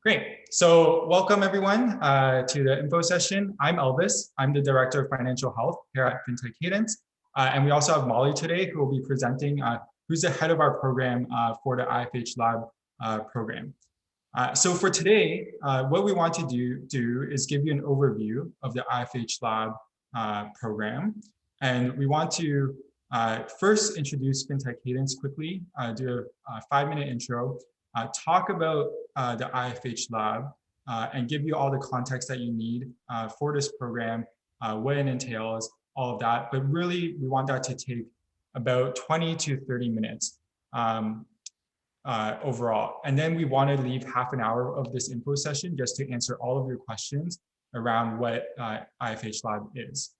Great. So welcome everyone to the info session. I'm Elvis. I'm the Director of Financial Health here at Fintech Cadence. And we also have Molly today who will be presenting, who's the head of our program for the IFH Lab program. So for today, what we want to do is give you an overview of the IFH Lab program. And we want to first introduce Fintech Cadence quickly, do a 5-minute intro, talk about the IFH Lab, and give you all the context that you need for this program, what it entails, all of that. But really, we want that to take about 20 to 30 minutes overall. And then we want to leave half an hour of this info session just to answer all of your questions around what IFH Lab is.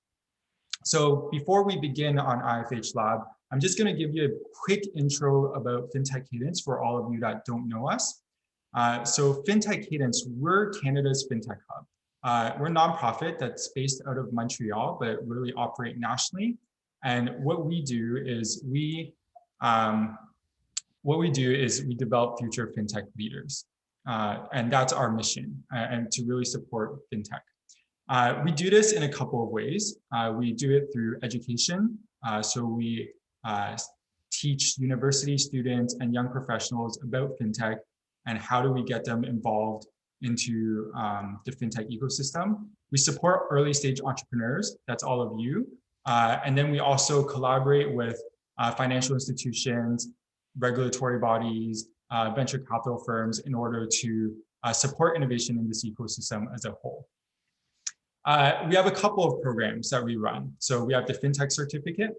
So before we begin on IFH Lab, I'm just going to give you a quick intro about Fintech Cadence for all of you that don't know us. So Fintech Cadence, we're Canada's Fintech hub. We're a nonprofit that's based out of Montreal, but really operate nationally. And what we do is we develop future Fintech leaders. And that's our mission, and to really support Fintech. We do this in a couple of ways. We do it through education. So we teach university students and young professionals about Fintech and how do we get them involved into the Fintech ecosystem. We support early stage entrepreneurs, that's all of you. And then we also collaborate with financial institutions, regulatory bodies, venture capital firms in order to support innovation in this ecosystem as a whole. We have a couple of programs that we run. So we have the Fintech Certificate,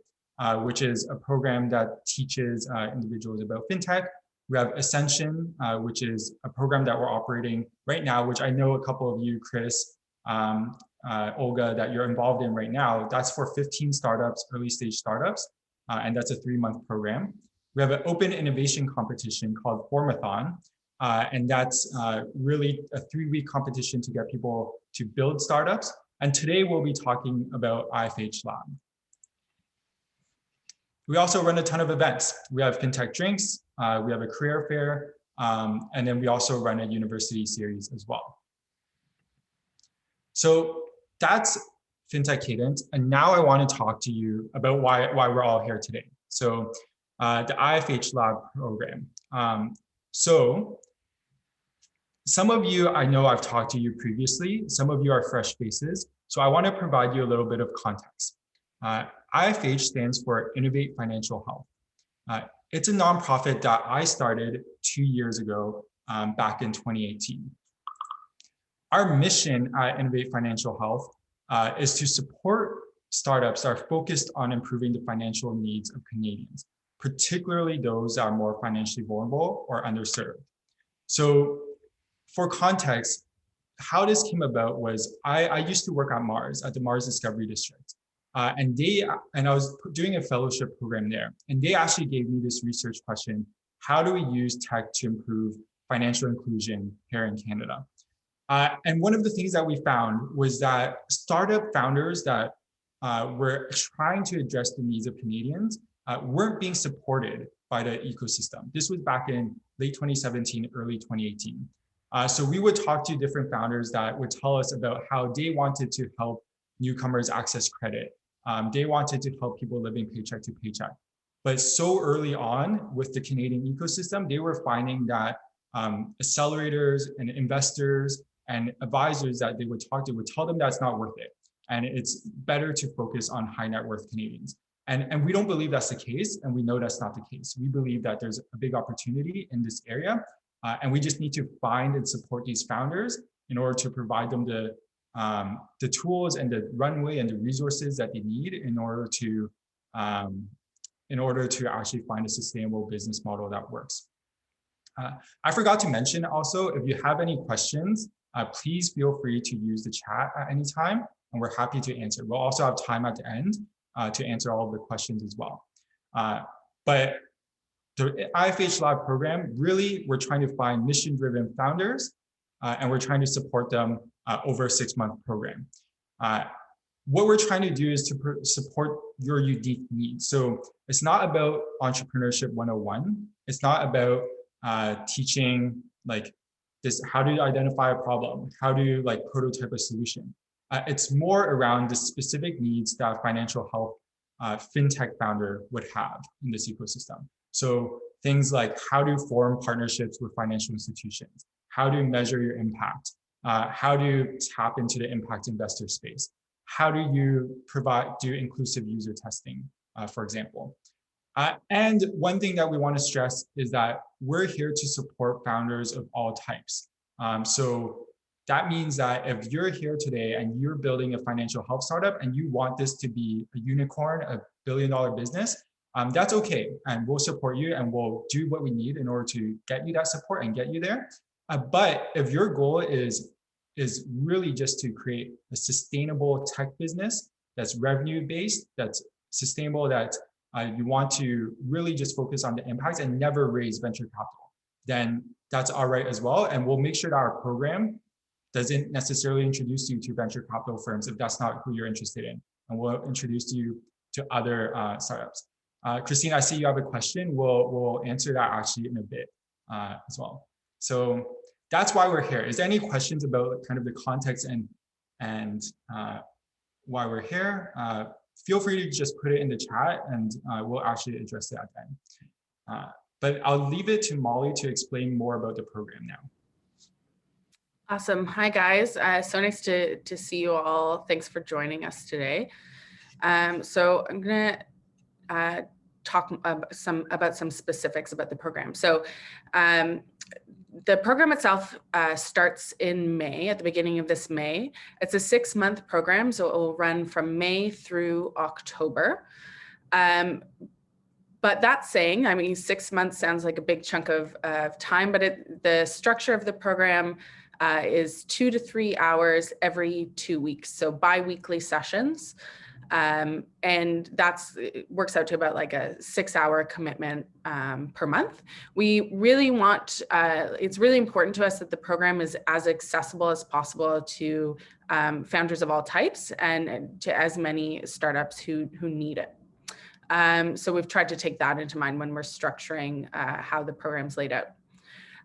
which is a program that teaches individuals about Fintech. We have Ascension, which is a program that we're operating right now, which I know a couple of you, Chris, Olga, that you're involved in right now. That's for 15 startups, early stage startups, and that's a 3-month program. We have an open innovation competition called Formathon, and that's really a 3-week competition to get people to build startups. And today we'll be talking about IFH Lab. We also run a ton of events. We have Fintech Drinks, we have a career fair, and then we also run a university series as well. So that's Fintech Cadence. And now I want to talk to you about why we're all here today. So the IFH Lab program. So some of you, I know I've talked to you previously, some of you are fresh faces. So I want to provide you a little bit of context. IFH stands for Innovate Financial Health. It's a nonprofit that I started 2 years ago, back in 2018. Our mission at Innovate Financial Health is to support startups that are focused on improving the financial needs of Canadians, particularly those that are more financially vulnerable or underserved. So for context, how this came about was I used to work at Mars, at the Mars Discovery District. And I was doing a fellowship program there. And they actually gave me this research question: how do we use tech to improve financial inclusion here in Canada? And one of the things that we found was that startup founders that were trying to address the needs of Canadians weren't being supported by the ecosystem. This was back in late 2017, early 2018. So we would talk to different founders that would tell us about how they wanted to help newcomers access credit. They wanted to help people living paycheck to paycheck. But so early on with the Canadian ecosystem, they were finding that accelerators and investors and advisors that they would talk to would tell them that's not worth it. And it's better to focus on high net worth Canadians. And we don't believe that's the case, and we know that's not the case. We believe that there's a big opportunity in this area, and we just need to find and support these founders in order to provide them the tools and the runway and the resources that they need in order to actually find a sustainable business model that works. I forgot to mention also, if you have any questions, please feel free to use the chat at any time, and we're happy to answer. We'll also have time at the end to answer all of the questions as well. But the IFH Lab program, really, we're trying to find mission-driven founders, and we're trying to support them over a 6-month program. What we're trying to do is to support your unique needs. So it's not about entrepreneurship 101. It's not about teaching like how do you identify a problem? How do you like prototype a solution? It's more around the specific needs that a financial health fintech founder would have in this ecosystem. So things like how do you form partnerships with financial institutions? How do you measure your impact? How do you tap into the impact investor space? How do you do inclusive user testing, for example? And one thing that we want to stress is that we're here to support founders of all types. So that means that if you're here today and you're building a financial health startup and you want this to be a unicorn, a billion-dollar business, that's okay. And we'll support you and we'll do what we need in order to get you that support and get you there. But if your goal is really just to create a sustainable tech business that's revenue-based, that's sustainable, that you want to really just focus on the impact and never raise venture capital, then that's all right as well. And we'll make sure that our program doesn't necessarily introduce you to venture capital firms if that's not who you're interested in. And we'll introduce you to other startups. Christine, I see you have a question. We'll answer that actually in a bit as well. So that's why we're here. Is there any questions about kind of the context and why we're here? Feel free to just put it in the chat and we'll actually address it at the end. But I'll leave it to Molly to explain more about the program now. Awesome. Hi, guys. So nice to see you all. Thanks for joining us today. So I'm going to talk about some specifics about the program. So the program itself starts in May, at the beginning of this May. It's a 6-month program, so it will run from May through October. But that saying, I mean, 6 months sounds like a big chunk of time, but the structure of the program is 2 to 3 hours every 2 weeks, so bi-weekly sessions. And it works out to about like a 6-hour commitment per month. We really want, it's really important to us that the program is as accessible as possible to founders of all types and to as many startups who need it. So we've tried to take that into mind when we're structuring how the program's laid out.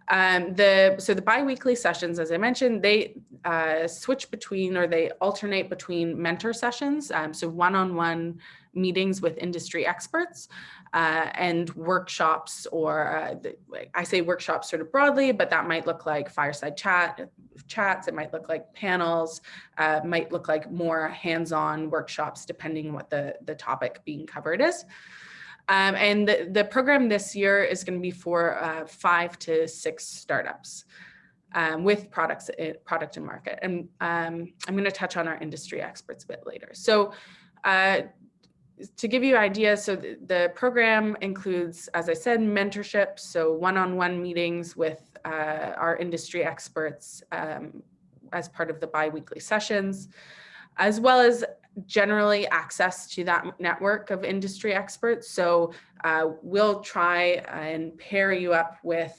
So the bi-weekly sessions, as I mentioned, they switch between, or they alternate between mentor sessions, so one-on-one meetings with industry experts and workshops, or I say workshops sort of broadly, but that might look like fireside chats, it might look like panels, might look like more hands-on workshops, depending on what the topic being covered is. And the program this year is going to be for 5 to 6 startups with product and market. And I'm going to touch on our industry experts a bit later. So to give you an idea, so the program includes, as I said, mentorship, so one-on-one meetings with our industry experts as part of the bi-weekly sessions, as well as generally access to that network of industry experts. So we'll try and pair you up with,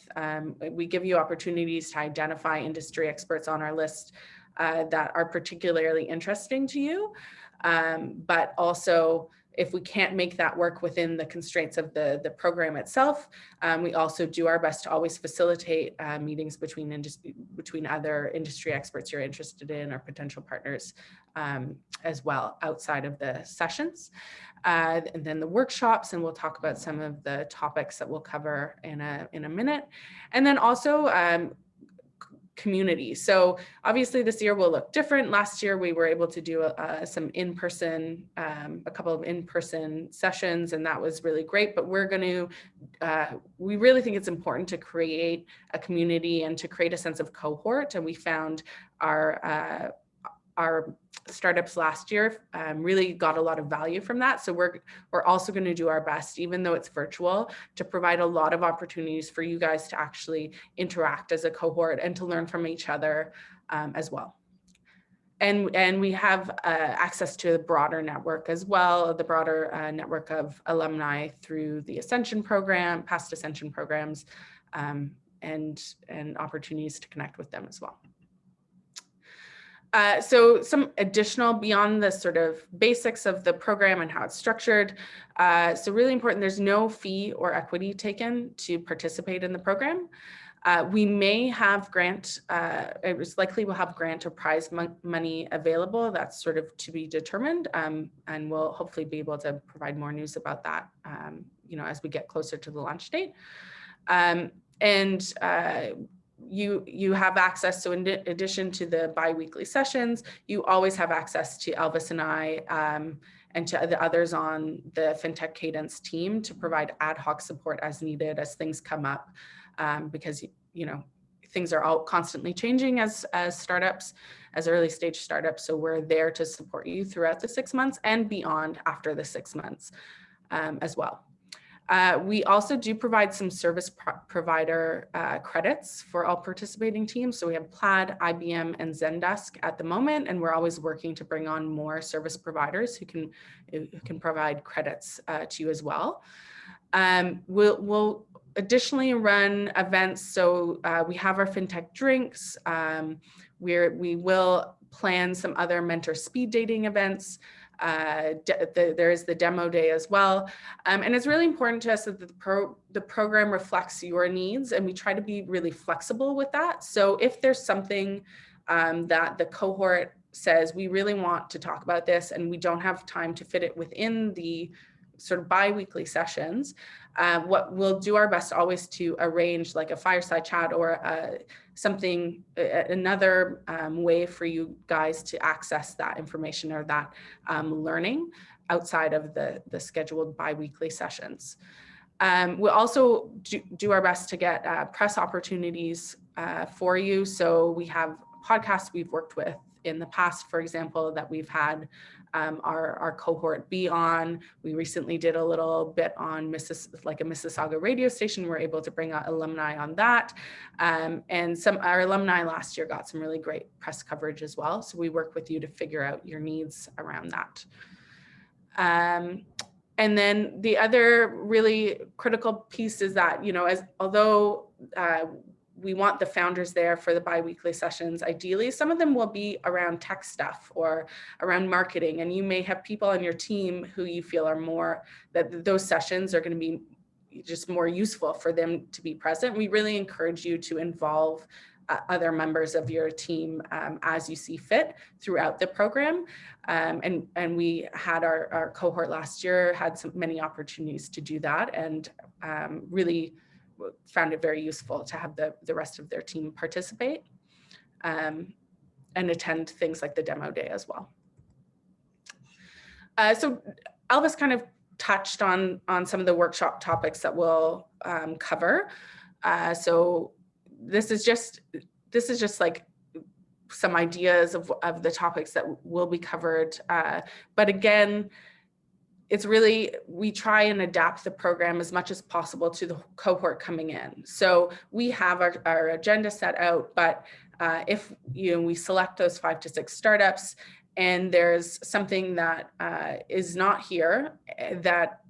we give you opportunities to identify industry experts on our list that are particularly interesting to you. But also, if we can't make that work within the constraints of the program itself, we also do our best to always facilitate meetings between other industry experts you're interested in or potential partners as well outside of the sessions. And then the workshops, and we'll talk about some of the topics that we'll cover in a minute. And then also community. So obviously this year will look different. Last year we were able to do some in-person, a couple of in-person sessions, and that was really great. But we're going to, we really think it's important to create a community and to create a sense of cohort. And we found our startups last year really got a lot of value from that. So we're also going to do our best, even though it's virtual, to provide a lot of opportunities for you guys to actually interact as a cohort and to learn from each other as well. And we have access to a broader network as well, the broader network of alumni through the Ascension program, past Ascension programs, and opportunities to connect with them as well. So some additional beyond the sort of basics of the program and how it's structured. So really important, there's no fee or equity taken to participate in the program. We may have it was likely we'll have grant or prize money available. That's sort of to be determined, and we'll hopefully be able to provide more news about that, as we get closer to the launch date. You have access, so in addition to the bi-weekly sessions, you always have access to Elvis and I and to the others on the Fintech Cadence team to provide ad hoc support as needed as things come up, because things are all constantly changing as startups, as early stage startups. So we're there to support you throughout the 6 months and beyond after the 6 months as well. We also do provide some service provider credits for all participating teams. So we have Plaid, IBM, and Zendesk at the moment, and we're always working to bring on more service providers who can provide credits to you as well. We'll additionally run events. So we have our FinTech drinks. We will plan some other mentor speed dating events. There is the demo day as well. And it's really important to us that the program reflects your needs, and we try to be really flexible with that. So if there's something that the cohort says, we really want to talk about this and we don't have time to fit it within the sort of bi-weekly sessions, what we'll do our best always to arrange like a fireside chat or another way for you guys to access that information or that learning outside of the scheduled bi-weekly sessions. We'll also do our best to get press opportunities for you. So we have podcasts we've worked with in the past, for example, that we've had our cohort be on. We recently did a little bit on a Mississauga radio station. We're able to bring out alumni on that. And our alumni last year got some really great press coverage as well. So we work with you to figure out your needs around that. And then the other really critical piece is that, although we want the founders there for the bi-weekly sessions, ideally, some of them will be around tech stuff or around marketing. And you may have people on your team who you feel that those sessions are going to be just more useful for them to be present. We really encourage you to involve other members of your team as you see fit throughout the program. And we had our cohort last year, had many opportunities to do that, and really found it very useful to have the rest of their team participate and attend things like the demo day as well. So Elvis kind of touched on some of the workshop topics that we'll cover. So this is just like some ideas of the topics that will be covered. But again, it's really, we try and adapt the program as much as possible to the cohort coming in. So we have our agenda set out, but if we select those 5 to 6 startups and there's something that is not here that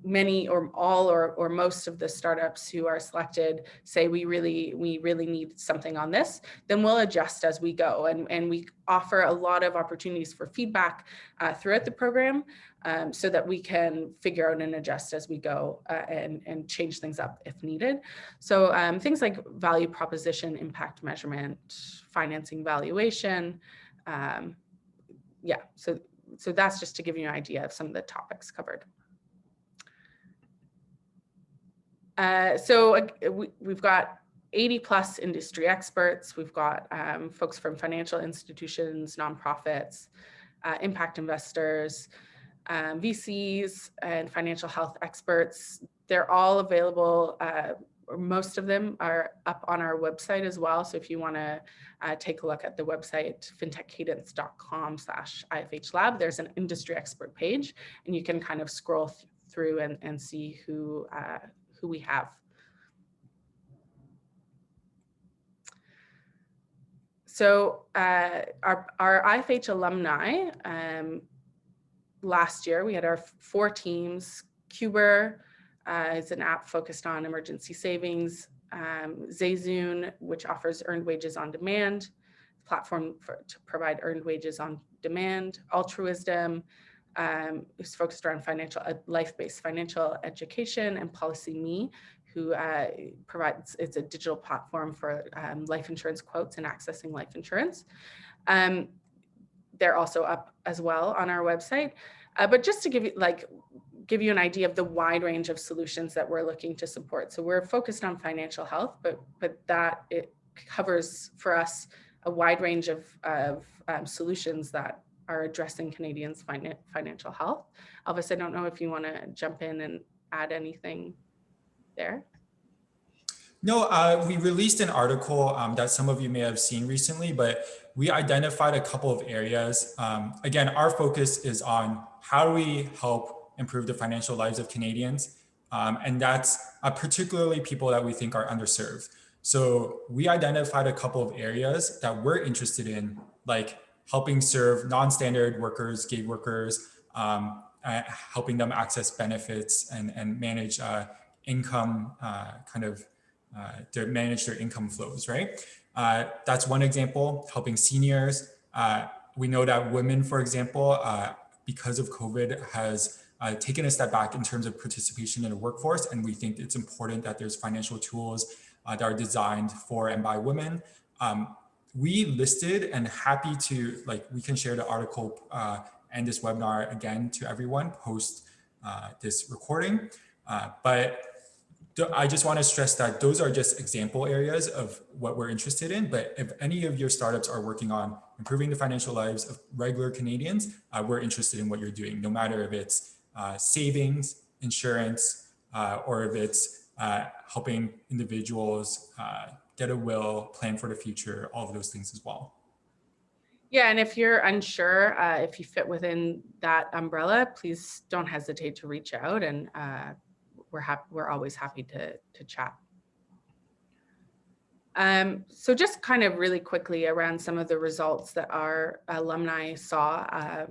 many or all or most of the startups who are selected say we really need something on this, then we'll adjust as we go. And we offer a lot of opportunities for feedback throughout the program so that we can figure out and adjust as we go and change things up if needed. So things like value proposition, impact measurement, financing valuation. So that's just to give you an idea of some of the topics covered. So we've got 80 plus industry experts. We've got folks from financial institutions, nonprofits, impact investors, VCs, and financial health experts. They're all available, or most of them are up on our website as well. So if you want to take a look at the website, fintechcadence.com/IFH Lab, there's an industry expert page, and you can kind of scroll through and see who we have. So our IFH Alumni, last year we had our 4 teams. Cuber is an app focused on emergency savings. Zayzoon, which offers earned wages on demand, platform to provide earned wages on demand. Altruism, who's focused around life-based financial education, and Policy Me, who provides, it's a digital platform for life insurance quotes and accessing life insurance. They're also up as well on our website. But just to give you an idea of the wide range of solutions that we're looking to support. So we're focused on financial health, but that it covers for us a wide range of solutions that are addressing Canadians' financial health. Elvis, I don't know if you want to jump in and add anything there. No, we released an article that some of you may have seen recently, but we identified a couple of areas. Again, our focus is on how do we help improve the financial lives of Canadians, and that's particularly people that we think are underserved. So we identified a couple of areas that we're interested in, like helping serve non-standard workers, gig workers, helping them access benefits and manage income to manage their income flows, right? That's one example, helping seniors. We know that women, for example, because of COVID has taken a step back in terms of participation in the workforce. And we think it's important that there's financial tools that are designed for and by women. We listed, and happy to, we can share the article and this webinar again to everyone post this recording. But I just want to stress that those are just example areas of what we're interested in. But if any of your startups are working on improving the financial lives of regular Canadians, we're interested in what you're doing, no matter if it's savings, insurance, or if it's helping individuals get a will, plan for the future, all of those things as well. Yeah, and if you're unsure if you fit within that umbrella, please don't hesitate to reach out, and we're always happy to chat. So just kind of really quickly around some of the results that our alumni saw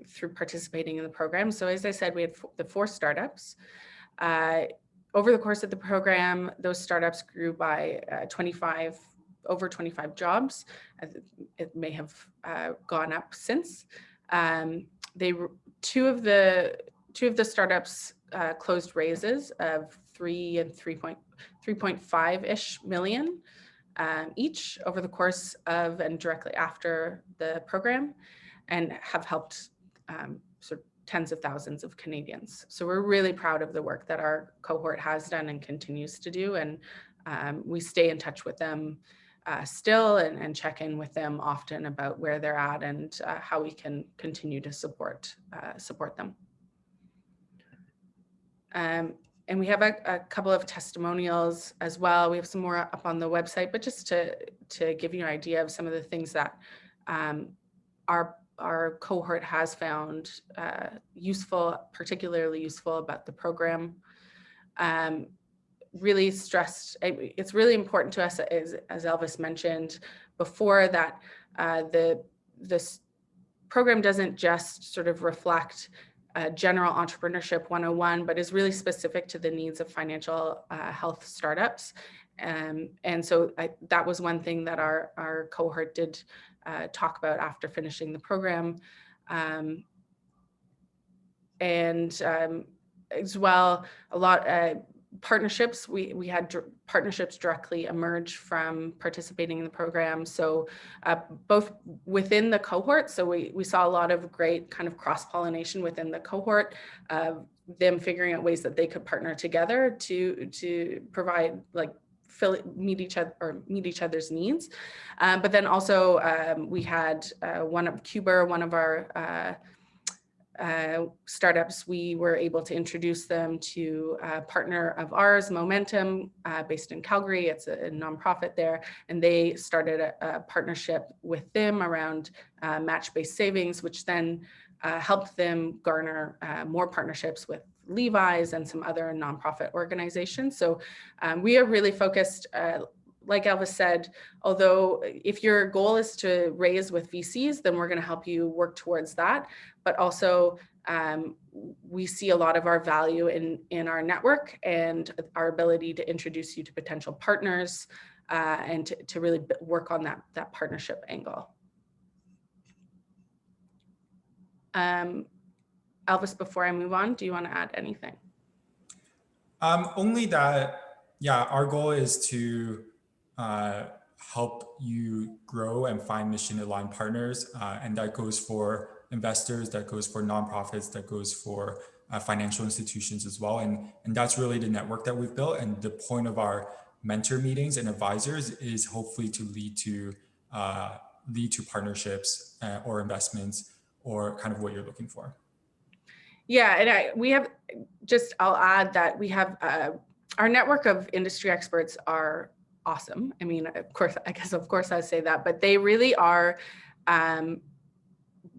through participating in the program. So as I said, we had the 4 startups. Over the course of the program, those startups grew by over 25 jobs. It may have gone up since. Two of the startups closed raises of 3 and 3.5-ish million each over the course of and directly after the program, and have helped sort of tens of thousands of Canadians. So we're really proud of the work that our cohort has done and continues to do, and we stay in touch with them still and check in with them often about where they're at and how we can continue to support them. And we have a couple of testimonials as well. We have some more up on the website, but just to give you an idea of some of the things that our cohort has found particularly useful about the program. Really stressed, it's really important to us, as Elvis mentioned before, that this program doesn't just sort of reflect general entrepreneurship 101, but is really specific to the needs of financial health startups. And so that was one thing that our cohort did talk about after finishing the program. And as well, a lot partnerships, we had partnerships directly emerge from participating in the program. So both within the cohort, so we saw a lot of great kind of cross-pollination within the cohort, them figuring out ways that they could partner together to provide, meet each other's needs. But then also we had one of our startups, we were able to introduce them to a partner of ours, Momentum, based in Calgary. It's a nonprofit there, and they started a partnership with them around match-based savings, which then helped them garner more partnerships with Levi's and some other nonprofit organizations. So we are really focused, like Elvis said, although if your goal is to raise with VCs, then we're going to help you work towards that. But also we see a lot of our value in our network and our ability to introduce you to potential partners and to really work on that partnership angle. Elvis, before I move on, do you want to add anything? Only that, yeah, our goal is to help you grow and find mission-aligned partners. And that goes for investors, that goes for nonprofits, that goes for financial institutions as well. And that's really the network that we've built. And the point of our mentor meetings and advisors is hopefully to lead to partnerships or investments or kind of what you're looking for. Yeah, and we have I'll add that we have our network of industry experts are awesome. I mean, of course I say that, but they really are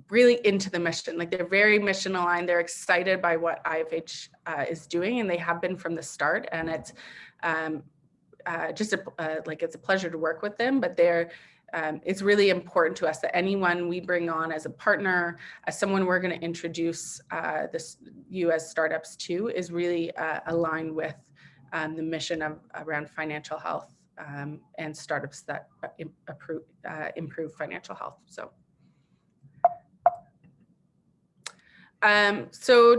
really into the mission. Like, they're very mission aligned. They're excited by what IFH is doing, and they have been from the start. And it's just it's a pleasure to work with them. But it's really important to us that anyone we bring on as a partner, as someone we're going to introduce you as startups to, is really aligned with the mission around financial health and startups that improve financial health. So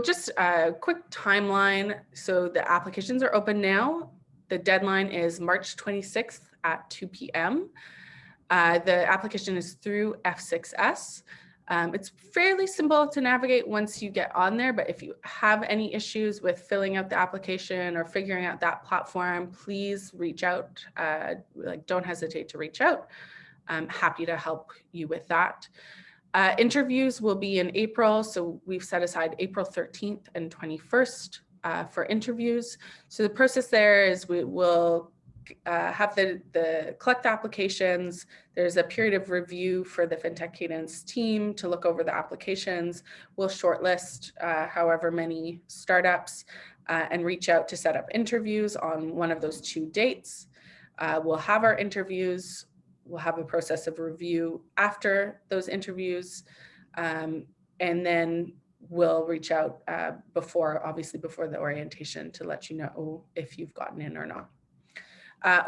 just a quick timeline. So the applications are open now. The deadline is March 26th at 2 p.m. The application is through F6S. It's fairly simple to navigate once you get on there, but if you have any issues with filling out the application or figuring out that platform, please reach out. Don't hesitate to reach out. I'm happy to help you with that. Interviews will be in April, so we've set aside April 13th and 21st for interviews. So the process there is we will have the collect applications. There's a period of review for the Fintech Cadence team to look over the applications. We'll shortlist however many startups and reach out to set up interviews on one of those 2 dates. We'll have our interviews. We'll have a process of review after those interviews. And then we'll reach out before the orientation to let you know if you've gotten in or not.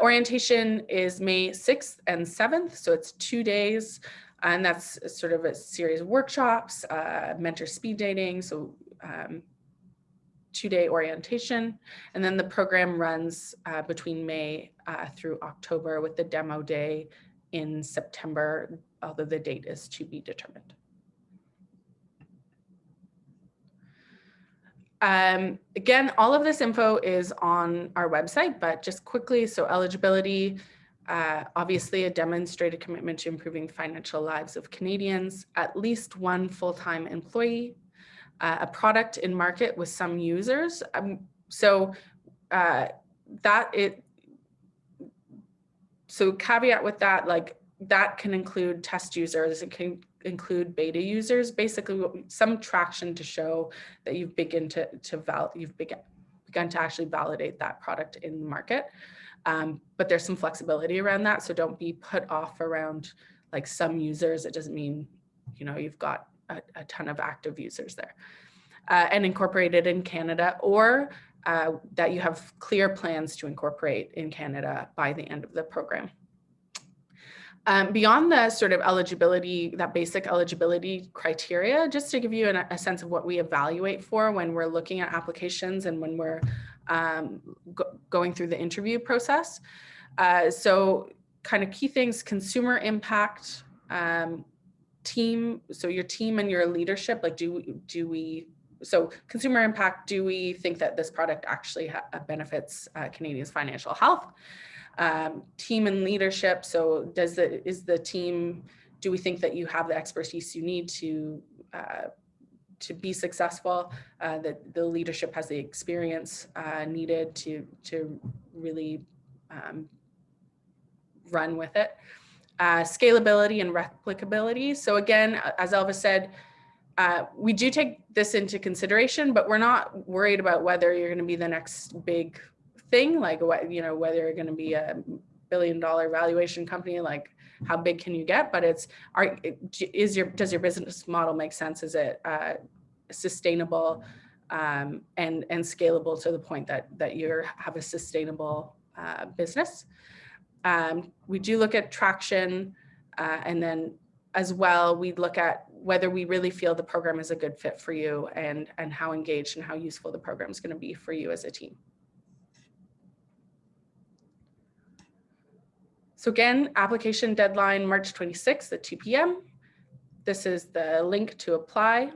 Orientation is May 6th and 7th, so it's 2 days, and that's sort of a series of workshops, mentor speed dating, so 2-day orientation, and then the program runs between May through October, with the demo day in September, although the date is to be determined. Again, all of this info is on our website, but just quickly, so eligibility, obviously a demonstrated commitment to improving financial lives of Canadians, at least 1 full-time employee, a product in market with some users. So caveat with that, that can include test users, it can include beta users, basically some traction to show that you've begun to actually validate that product in the market. But there's some flexibility around that, so don't be put off around some users. It doesn't mean you've got a ton of active users there. And incorporated in Canada, or that you have clear plans to incorporate in Canada by the end of the program. Beyond the sort of eligibility, that basic eligibility criteria, just to give you a sense of what we evaluate for when we're looking at applications and when we're going through the interview process. So kind of key things: consumer impact, team, so your team and your leadership, so consumer impact, do we think that this product actually benefits Canadians' financial health? Team and leadership, so do we think that you have the expertise you need to be successful, that the leadership has the experience needed to really run with it? Scalability and replicability. So again, as Elvis said, we do take this into consideration, but we're not worried about whether you're going to be the next big thing, whether you're going to be a $1 billion valuation company, how big can you get? But does your business model make sense? Is it sustainable and scalable to the point that you have a sustainable business? We do look at traction, and then as well, we look at whether we really feel the program is a good fit for you, and how engaged and how useful the program is going to be for you as a team. So again, application deadline, March 26th at 2 p.m. This is the link to apply.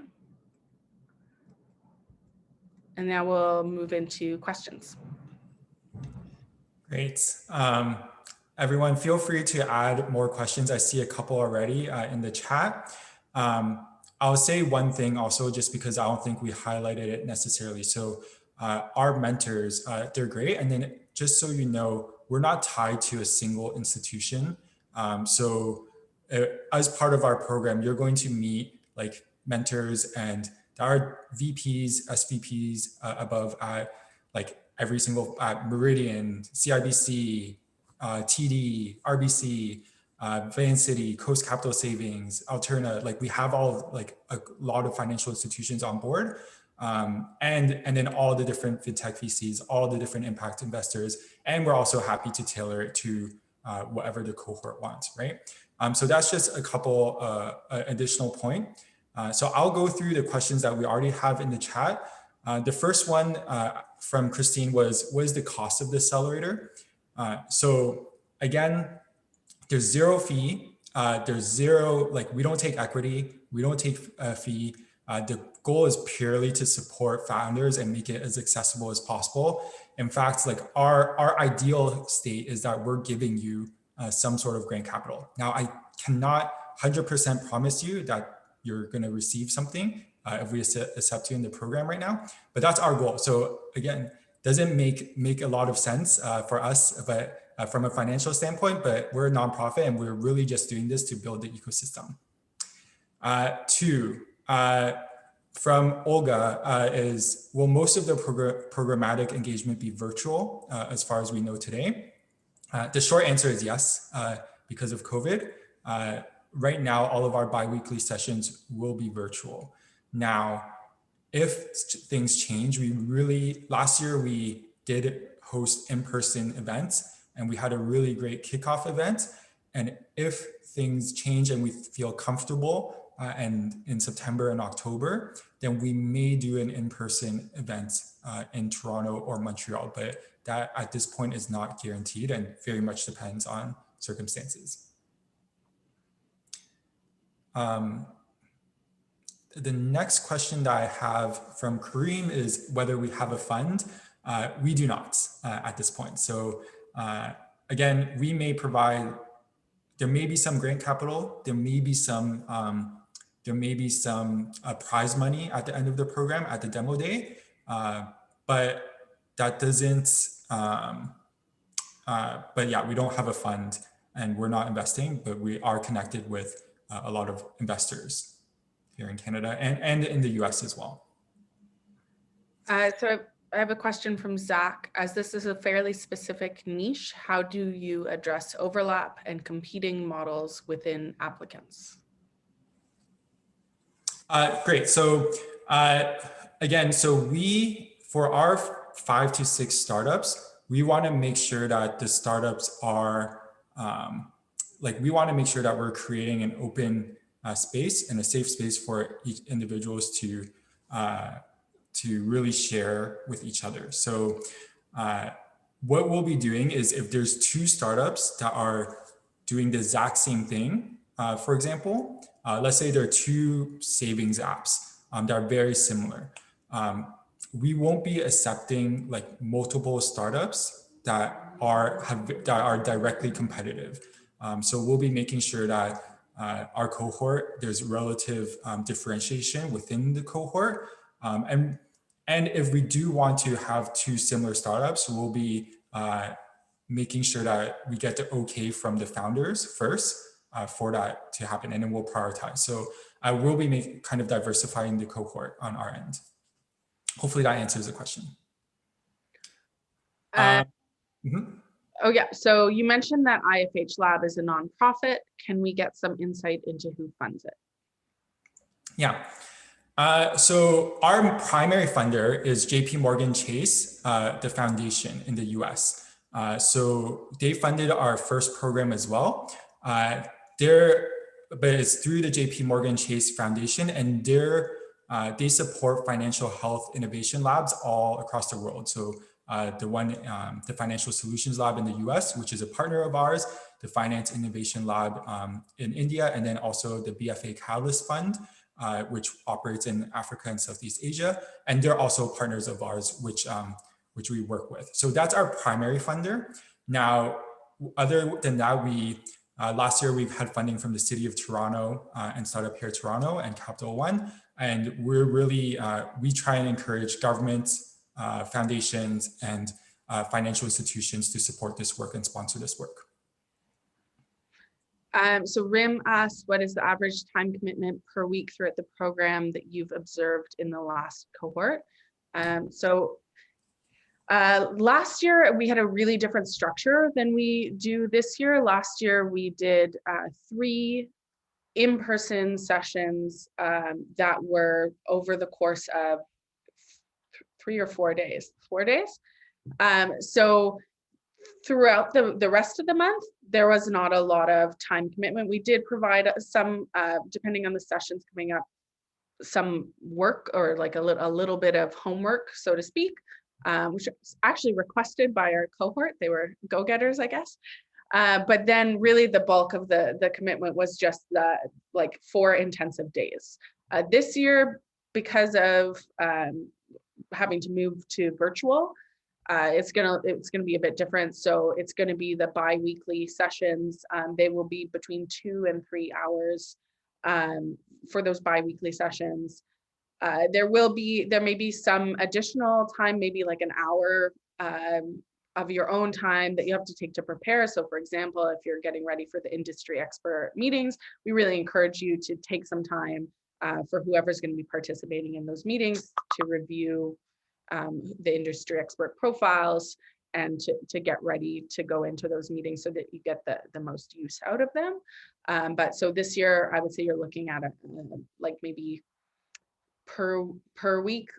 And now we'll move into questions. Great. Everyone, feel free to add more questions. I see a couple already in the chat. I'll say one thing also, just because I don't think we highlighted it necessarily. So our mentors, they're great. And then just so you know, we're not tied to a single institution. As part of our program, you're going to meet like mentors, and there are VPs, SVPs above at like every single Meridian, CIBC, TD, RBC, Van City, Coast Capital Savings, Alterna. Like we have all like a lot of financial institutions on board, and then all the different fintech VCs, all the different impact investors, and we're also happy to tailor it to whatever the cohort wants, right? So that's just a couple additional point. So I'll go through the questions that we already have in the chat. The first one from Christine was, what is the cost of the accelerator? So again, there's zero fee. There's zero, like we don't take equity. We don't take a fee. The goal is purely to support founders and make it as accessible as possible. In fact, like our ideal state is that we're giving you some sort of grant capital. Now, I cannot 100% promise you that you're going to receive something if we accept you in the program right now, but that's our goal. So again, doesn't make a lot of sense for us, but from a financial standpoint, but we're a nonprofit and we're really just doing this to build the ecosystem. Two, from Olga is, will most of the programmatic engagement be virtual as far as we know today? The short answer is yes, because of COVID. Right now, all of our biweekly sessions will be virtual. Now, if things change, last year we did host in-person events and we had a really great kickoff event. And if things change and we feel comfortable and in September and October, then we may do an in-person event in Toronto or Montreal, but that at this point is not guaranteed and very much depends on circumstances. The next question that I have from Kareem is whether we have a fund. We do not at this point. So again, we may provide, there may be some grant capital, there may be some prize money at the end of the program at the demo day, but that doesn't, but yeah, we don't have a fund and we're not investing, but we are connected with a lot of investors here in Canada and in the US as well. So I have a question from Zach. As this is a fairly specific niche, how do you address overlap and competing models within applicants? Great. So again, so for our 5 to 6 startups, we want to make sure that the startups are, we want to make sure that we're creating an open space and a safe space for each individuals to really share with each other. So what we'll be doing is if there's 2 startups that are doing the exact same thing, for example, let's say there are 2 savings apps that are very similar. We won't be accepting like multiple startups that are directly competitive. So we'll be making sure that our cohort, there's relative differentiation within the cohort. And if we do want to have 2 similar startups, we'll be making sure that we get the okay from the founders first for that to happen, and then we'll prioritize. So I will be kind of diversifying the cohort on our end. Hopefully that answers the question. Oh yeah, so you mentioned that IFH Lab is a nonprofit. Can we get some insight into who funds it? Yeah, so our primary funder is JP Morgan Chase, the foundation in the US. So they funded our first program as well. But it's through the JP Morgan Chase Foundation, and they support financial health innovation labs all across the world. So the Financial Solutions Lab in the US, which is a partner of ours, the Finance Innovation Lab in India, and then also the BFA Catalyst Fund, which operates in Africa and Southeast Asia. And they're also partners of ours, which we work with. So that's our primary funder. Now, other than that, last year we've had funding from the City of Toronto and Startup Here Toronto and Capital One. And we're really, we try and encourage governments, foundations, and financial institutions to support this work and sponsor this work. So Rim asked, what is the average time commitment per week throughout the program that you've observed in the last cohort? Last year, we had a really different structure than we do this year. Last year, we did 3 in-person sessions that were over the course of 3 or 4 days. 4 days. So throughout the rest of the month, there was not a lot of time commitment. We did provide some, depending on the sessions coming up, some work or like a little bit of homework, so to speak, which was actually requested by our cohort. They were go-getters, I guess. But then really the bulk of the commitment was just like 4 intensive days. This year, because of having to move to virtual, it's gonna be a bit different. So it's gonna be the bi-weekly sessions. They will be between 2 and 3 hours for those bi-weekly sessions. There may be some additional time, maybe like an hour of your own time that you have to take to prepare. So for example, if you're getting ready for the industry expert meetings, we really encourage you to take some time for whoever's going to be participating in those meetings to review the industry expert profiles and to get ready to go into those meetings so that you get the most use out of them. But so this year, I would say you're looking at like maybe per week,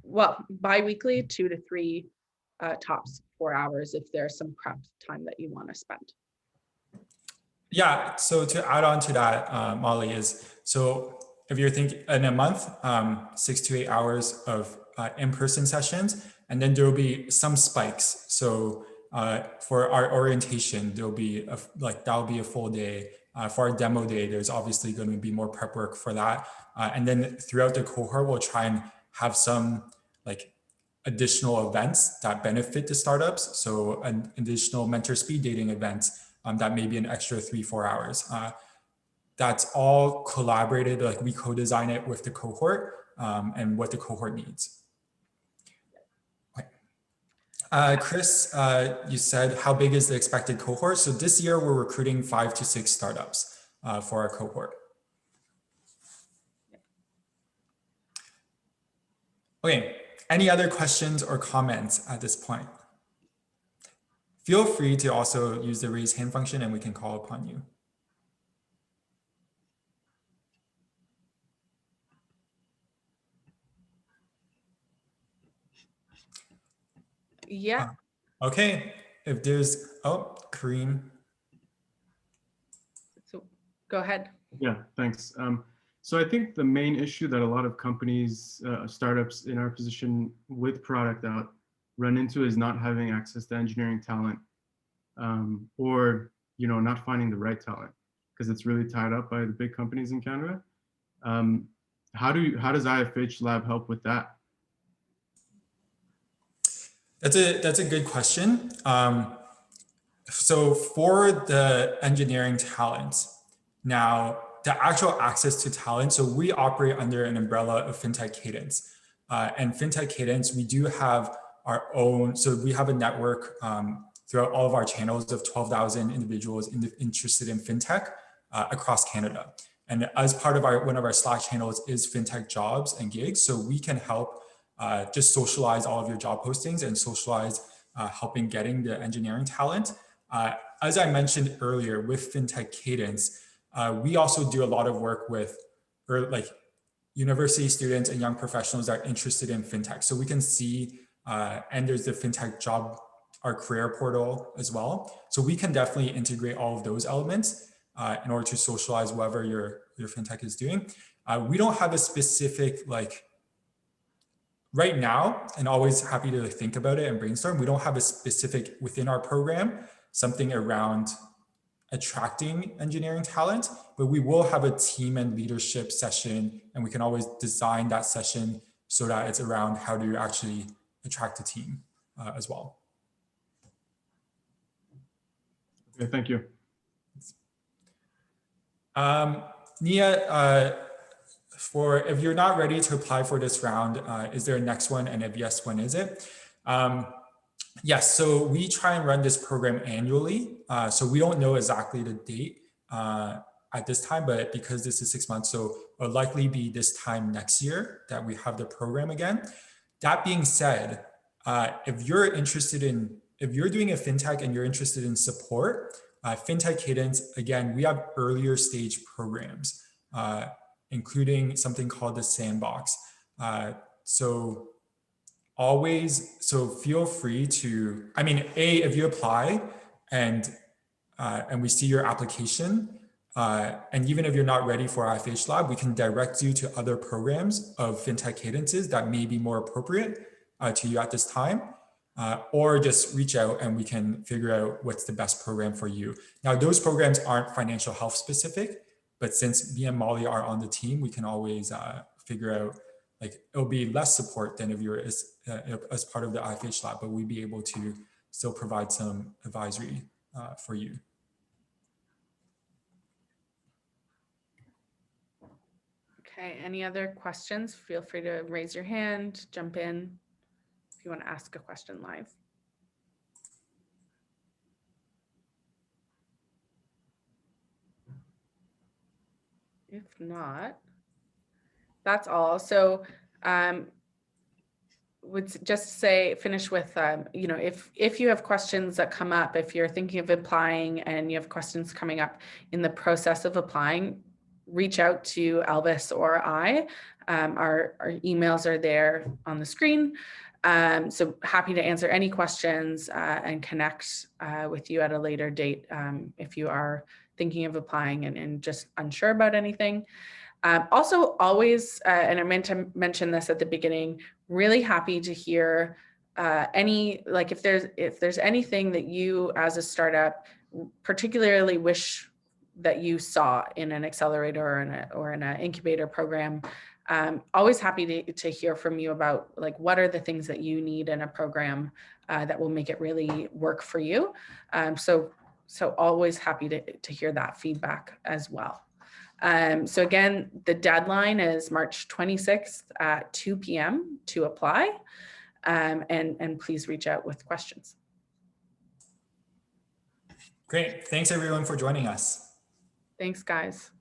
well, bi-weekly, 2 to 3, tops 4 hours if there's some prep time that you want to spend. Yeah, so to add on to that, Molly, is so if you're thinking in a month, 6 to 8 hours of in-person sessions, and then there will be some spikes. So for our orientation, there'll be that'll be a full day. For our demo day, there's obviously going to be more prep work for that. And then throughout the cohort, we'll try and have some like additional events that benefit the startups. So an additional mentor speed dating events that may be an extra 3-4 hours. That's all collaborated, like we co-design it with the cohort and what the cohort needs. Chris, you said, how big is the expected cohort? So this year we're recruiting 5 to 6 startups for our cohort. Okay, any other questions or comments at this point? Feel free to also use the raise hand function and we can call upon you. Yeah. Okay, if there's, oh, Kareem. So go ahead. Yeah, thanks. So I think the main issue that a lot of companies, startups in our position with product out run into is not having access to engineering talent, or not finding the right talent because it's really tied up by the big companies in Canada. How does IFH Lab help with that? That's a good question. So for the engineering talent, now the actual access to talent, so we operate under an umbrella of Fintech Cadence. And Fintech Cadence, we do have our own, so we have a network throughout all of our channels of 12,000 individuals interested in fintech across Canada. And as part of one of our Slack channels is fintech jobs and gigs. So we can help just socialize all of your job postings and socialize helping getting the engineering talent. As I mentioned earlier with Fintech Cadence, we also do a lot of work with university students and young professionals that are interested in fintech. So we can see, and there's the fintech job, our career portal as well. So we can definitely integrate all of those elements in order to socialize whatever your fintech is doing. We don't have a specific right now, and always happy to think about it and brainstorm, we don't have a specific within our program, something around attracting engineering talent, but we will have a team and leadership session, and we can always design that session so that it's around how to actually attract a team as well. Okay, thank you. Nia, if you're not ready to apply for this round, is there a next one? And if yes, when is it? Yes, so we try and run this program annually. So we don't know exactly the date at this time, but because this is 6 months, so it'll likely be this time next year that we have the program again. That being said, if you're doing a fintech and you're interested in support, Fintech Cadence, again, we have earlier stage programs, including something called the Sandbox. So feel free to, if you apply and we see your application, and even if you're not ready for IFH Lab, we can direct you to other programs of Fintech Cadences that may be more appropriate to you at this time. Or just reach out and we can figure out what's the best program for you. Now, those programs aren't financial health specific, but since me and Molly are on the team, we can always figure out, like, it'll be less support than if you're as part of the IFH Lab, but we'd be able to still provide some advisory for you. Okay, any other questions? Feel free to raise your hand, jump in. You want to ask a question live. If not, that's all. So would just finish with, if you have questions that come up, if you're thinking of applying and you have questions coming up in the process of applying, reach out to Elvis or I. Our emails are there on the screen. So happy to answer any questions and connect with you at a later date if you are thinking of applying and just unsure about anything. Also, always, and I meant to mention this at the beginning, really happy to hear if there's anything that you as a startup particularly wish that you saw in an accelerator or in an incubator program. Always happy to hear from you about, like, what are the things that you need in a program that will make it really work for you. So always happy to hear that feedback as well. So again, the deadline is March 26th at 2 p.m. to apply, and please reach out with questions. Great. Thanks everyone for joining us. Thanks, guys.